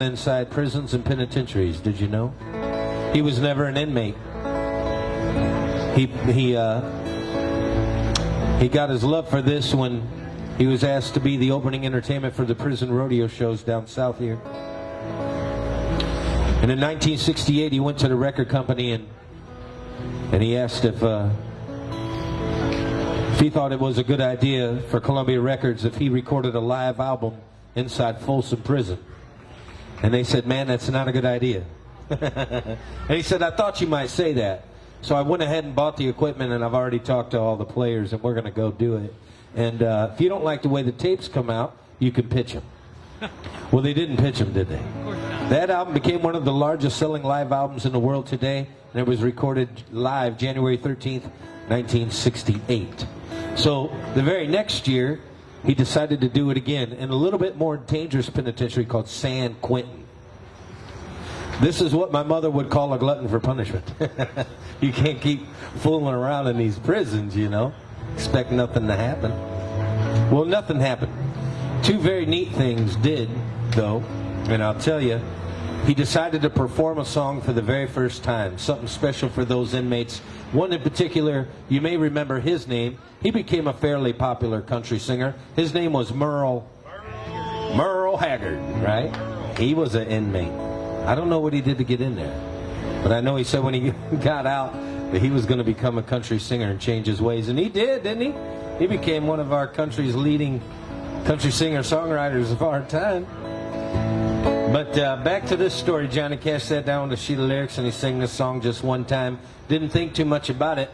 inside prisons and penitentiaries. Did you know? He was never an inmate. He got his love for this when he was asked to be the opening entertainment for the prison rodeo shows down south here. And in 1968, he went to the record company and he asked if he thought it was a good idea for Columbia Records if he recorded a live album inside Folsom Prison. And they said, "Man, that's not a good idea." And he said, "I thought you might say that." So I went ahead and bought the equipment, and I've already talked to all the players, and we're going to go do it. And if you don't like the way the tapes come out, you can pitch them. Well, they didn't pitch them, did they? That album became one of the largest selling live albums in the world today, and it was recorded live January 13th, 1968. So the very next year, he decided to do it again in a little bit more dangerous penitentiary called San Quentin. This is what my mother would call a glutton for punishment. You can't keep fooling around in these prisons, you know. Expect nothing to happen. Well, nothing happened. Two very neat things did, though, and I'll tell you. He decided to perform a song for the very first time, something special for those inmates. One in particular, you may remember his name. He became a fairly popular country singer. His name was Merle Haggard, right? He was an inmate. I don't know what he did to get in there, but I know he said when he got out that he was going to become a country singer and change his ways, and he did, didn't he? He became one of our country's leading country singer-songwriters of our time. But back to this story. Johnny Cash sat down with a sheet of lyrics and he sang this song just one time. Didn't think too much about it.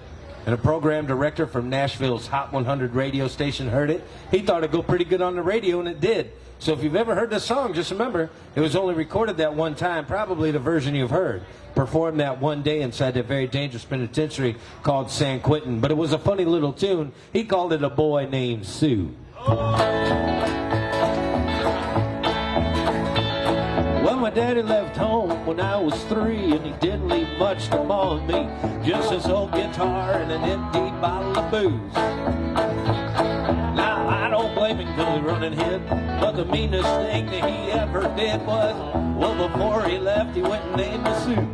And a program director from Nashville's Hot 100 radio station heard it. He thought it'd go pretty good on the radio, and it did. So if you've ever heard this song, just remember, it was only recorded that one time, probably the version you've heard. Performed that one day inside that very dangerous penitentiary called San Quentin. But it was a funny little tune. He called it A Boy Named Sue. Well, my daddy left home when I was 3, and he didn't leave much to mold me. Just his old guitar and an empty bottle of booze. Now, I don't blame him because he run and hid, but the meanest thing that he ever did was, well, before he left, he went and named a Sue.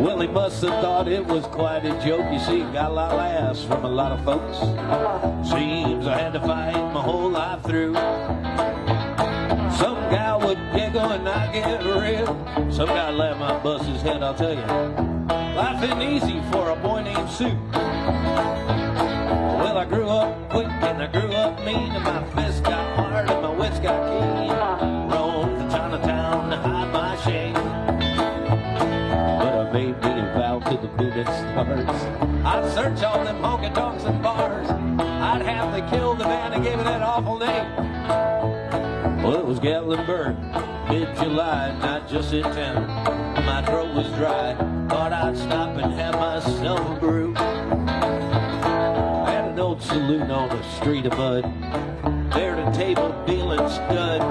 Well, he must have thought it was quite a joke. You see, got a lot of laughs from a lot of folks. Seems I had to fight my whole life through. Some guy would giggle and I get real. Some guy laugh my bust his head, I'll tell you. Life isn't easy for a boy named Sue. Well, I grew up quick and I grew up mean, and my fists got hard and my wits got keen. Roamed to Chinatown to hide my shame, but I made me a vow to the moon and stars. I'd search all them honky-tonks and bars. I'd have to kill the man that gave me that awful name. Well, it was Gatlinburg, mid-July, not just in town. My throat was dry, thought I'd stop and have myself a brew. I had an old saloon on a street of mud. There at a table dealing stud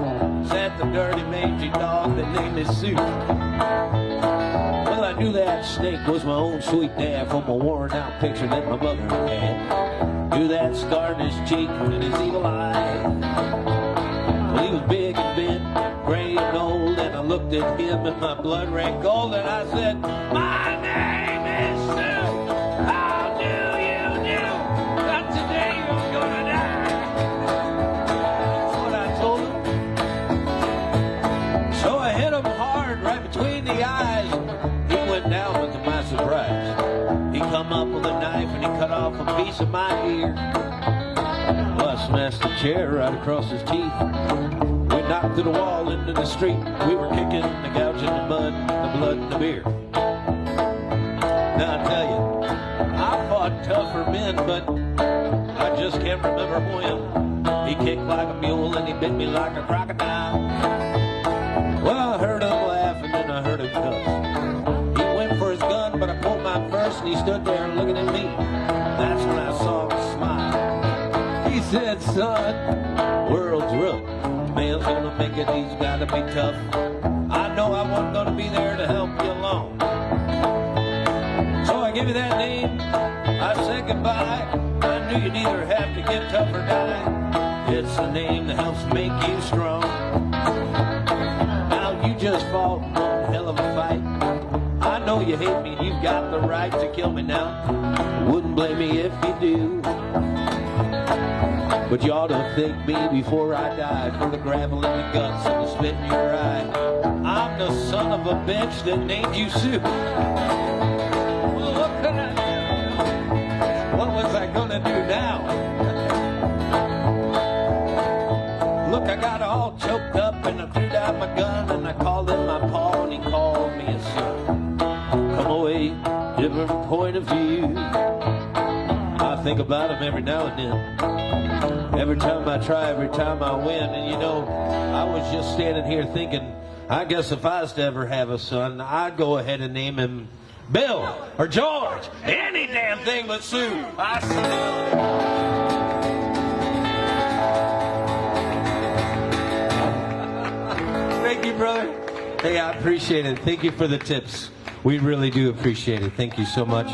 sat the dirty mangy dog that named me Sue. Well, I knew that snake was my own sweet dad from a worn-out picture that my mother had. Knew that scar in his cheek and his evil eye. Well, he was big and bent, gray and old, and I looked at him and my blood ran cold, and I said, "My name is Sue. How do you do? Not today, you're gonna die." That's what I told him. So I hit him hard right between the eyes. He went down, but to my surprise, he come up with a knife and he cut off a piece of my ear. Well, I smashed the chair right across his teeth. We knocked to the wall into the street. We were kicking, the gouging the mud, the blood and the beer. Now I tell you, I fought tougher men, but I just can't remember when. He kicked like a mule and he bit me like a crocodile. Well, I heard him laugh and then I heard him cuss. He went for his gun, but I pulled mine first, and he stood there looking at me. That's when I saw him smile. He said, "Son, world's rough. Man's gonna make it, he's gotta be tough. I know I wasn't gonna be there to help you along. So I give you that name, I said goodbye. I knew you'd either have to get tough or die. It's a name that helps make you strong. just fought one hell of a fight. I know you hate me and you've got the right to kill me now. Wouldn't blame me if you do. But you ought to thank me before I die for the gravel in your guts and the spit in your eye. I'm the son of a bitch that named you Sue. Well, what could I do? What was I gonna do now? Look, I got all choked up and I threw down my gun and I called him my paw and he called me a son. Come away, different point of view. I think about him every now and then. Every time I try, every time I win. And you know, I was just standing here thinking, I guess if I was to ever have a son, I'd go ahead and name him Bill or George. Any damn thing but Sue. Thank you, brother. Hey, I appreciate it. Thank you for the tips. We really do appreciate it. Thank you so much.